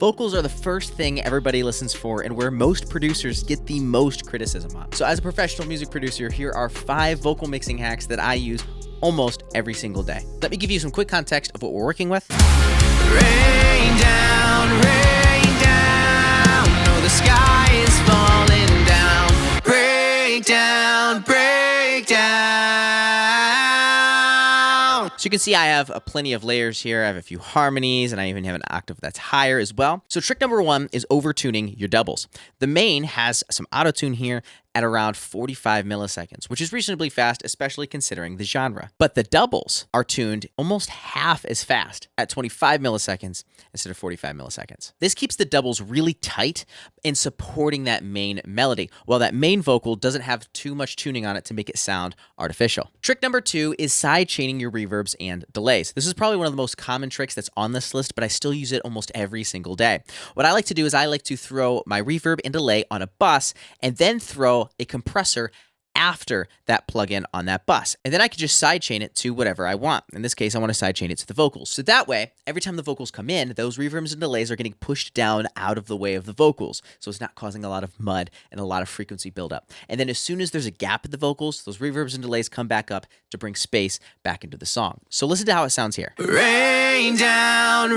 Vocals are the first thing everybody listens for and where most producers get the most criticism on. So as a professional music producer, here are 5 vocal mixing hacks that I use almost every single day. Let me give you some quick context of what we're working with. Rain down, oh, the sky is falling down. Break down, break down. So you can see I have plenty of layers here. I have a few harmonies, and I even have an octave that's higher as well. So trick number 1 is overtuning your doubles. The main has some auto-tune here at around 45 milliseconds, which is reasonably fast, especially considering the genre. But the doubles are tuned almost half as fast at 25 milliseconds instead of 45 milliseconds. This keeps the doubles really tight and supporting that main melody, while that main vocal doesn't have too much tuning on it to make it sound artificial. Trick number 2 is sidechaining your reverbs and delays. This is probably one of the most common tricks that's on this list, but I still use it almost every single day. What I like to do is I like to throw my reverb and delay on a bus and then throw a compressor after that plugin on that bus. And then I can just sidechain it to whatever I want. In this case, I want to sidechain it to the vocals. So that way, every time the vocals come in, those reverbs and delays are getting pushed down out of the way of the vocals. So it's not causing a lot of mud and a lot of frequency buildup. And then as soon as there's a gap in the vocals, those reverbs and delays come back up to bring space back into the song. So listen to how it sounds here. Rain down,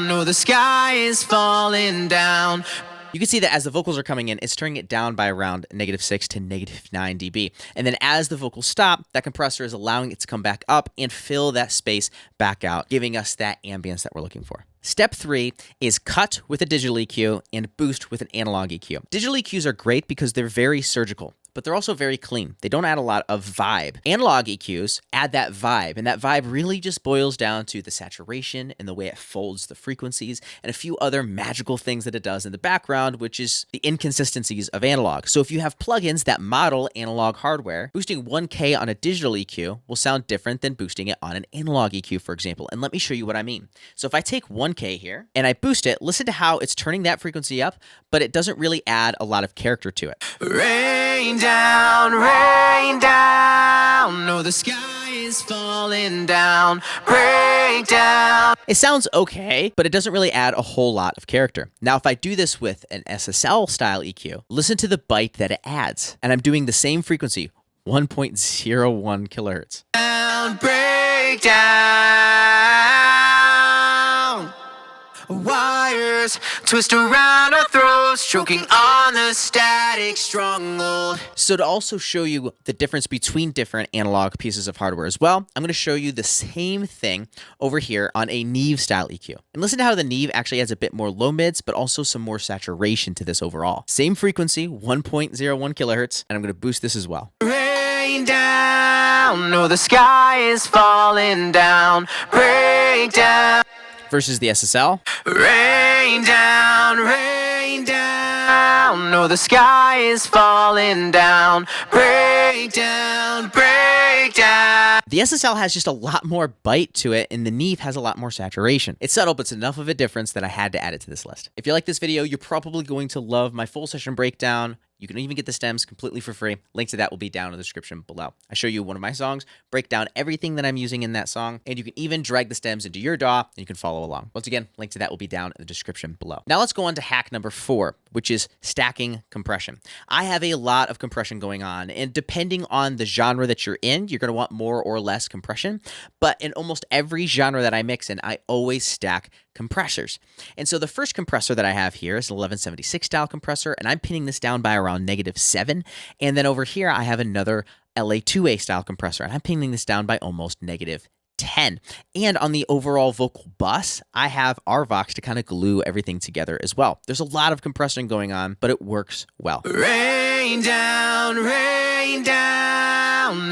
oh, the sky is falling down. You can see that as the vocals are coming in, it's turning it down by around -6 to -9 dB. And then as the vocals stop, that compressor is allowing it to come back up and fill that space back out, giving us that ambience that we're looking for. Step 3 is cut with a digital EQ and boost with an analog EQ. Digital EQs are great because they're very surgical, but they're also very clean. They don't add a lot of vibe. Analog EQs add that vibe, and that vibe really just boils down to the saturation and the way it folds the frequencies and a few other magical things that it does in the background, which is the inconsistencies of analog. So if you have plugins that model analog hardware, boosting 1K on a digital EQ will sound different than boosting it on an analog EQ, for example. And let me show you what I mean. So if I take 1K here and I boost it, listen to how it's turning that frequency up, but it doesn't really add a lot of character to it. Rain down, oh, the sky is falling down. Break down. It sounds okay, but it doesn't really add a whole lot of character. Now, if I do this with an SSL style EQ, listen to the bite that it adds. And I'm doing the same frequency, 1.01 kilohertz. Break down. Wires twist around our throats, choking on the static stronghold. So to also show you the difference between different analog pieces of hardware as well, I'm going to show you the same thing over here on a Neve style EQ. And listen to how the Neve actually adds a bit more low mids, but also some more saturation to this overall. Same frequency, 1.01 kilohertz, and I'm going to boost this as well. Rain down, oh, the sky is falling down. Break down. Versus the SSL. Rain down, oh, the sky is falling down. Break down, break down. The SSL has just a lot more bite to it, and the Neve has a lot more saturation. It's subtle, but it's enough of a difference that I had to add it to this list. If you like this video, you're probably going to love my full session breakdown. You can even get the stems completely for free. Link to that will be down in the description below. I show you one of my songs, break down everything that I'm using in that song, and you can even drag the stems into your DAW, and you can follow along. Once again, link to that will be down in the description below. Now let's go on to hack number 4, which is stacking compression. I have a lot of compression going on, and depending on the genre that you're in, you're going to want more or less compression, but in almost every genre that I mix in, I always stack compressors. And so the first compressor that I have here is an 1176 style compressor, and I'm pinning this down by around -7. And then over here, I have another LA2A style compressor, and I'm pinning this down by almost -10. And on the overall vocal bus, I have RVox to kind of glue everything together as well. There's a lot of compression going on, but it works well. Rain down,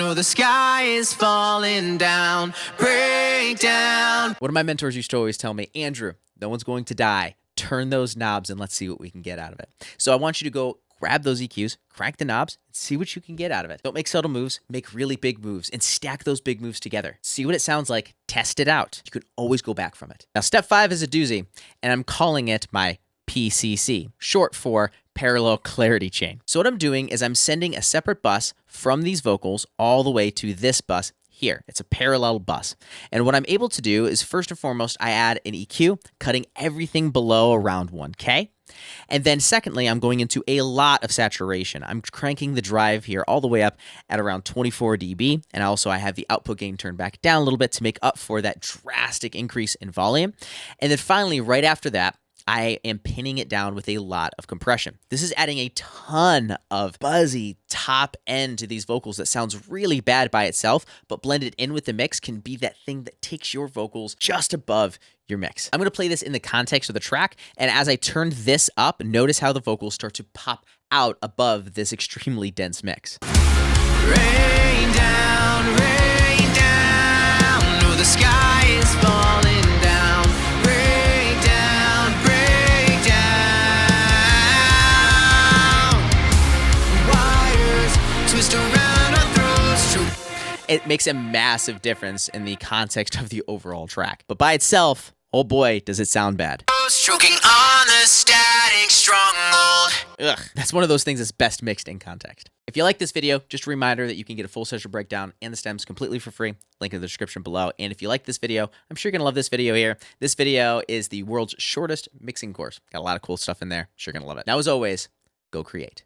oh, the sky is falling down. Break down. One of my mentors used to always tell me, Andrew, no one's going to die. Turn those knobs and let's see what we can get out of it. So I want you to go grab those EQs, crank the knobs, and see what you can get out of it. Don't make subtle moves, make really big moves, and stack those big moves together. See what it sounds like, test it out. You can always go back from it. Now, step 5 is a doozy, and I'm calling it my PCC, short for parallel clarity chain. So what I'm doing is I'm sending a separate bus from these vocals all the way to this bus here. It's a parallel bus. And what I'm able to do is, first and foremost, I add an EQ, cutting everything below around 1K. And then secondly, I'm going into a lot of saturation. I'm cranking the drive here all the way up at around 24 dB. And also I have the output gain turned back down a little bit to make up for that drastic increase in volume. And then finally, right after that, I am pinning it down with a lot of compression. This is adding a ton of buzzy top end to these vocals that sounds really bad by itself, but blended in with the mix can be that thing that takes your vocals just above your mix. I'm going to play this in the context of the track, and as I turn this up, notice how the vocals start to pop out above this extremely dense mix. Rain down, no, the sky is falling down. Break down, break down. Wires twist around our throats. It makes a massive difference in the context of the overall track. But by itself, oh boy, does it sound bad. Stroking on the static stronghold. Ugh, that's one of those things that's best mixed in context. If you like this video, just a reminder that you can get a full session breakdown and the stems completely for free. Link in the description below. And if you like this video, I'm sure you're going to love this video here. This video is the world's shortest mixing course. Got a lot of cool stuff in there. Sure going to love it. Now, as always, go create.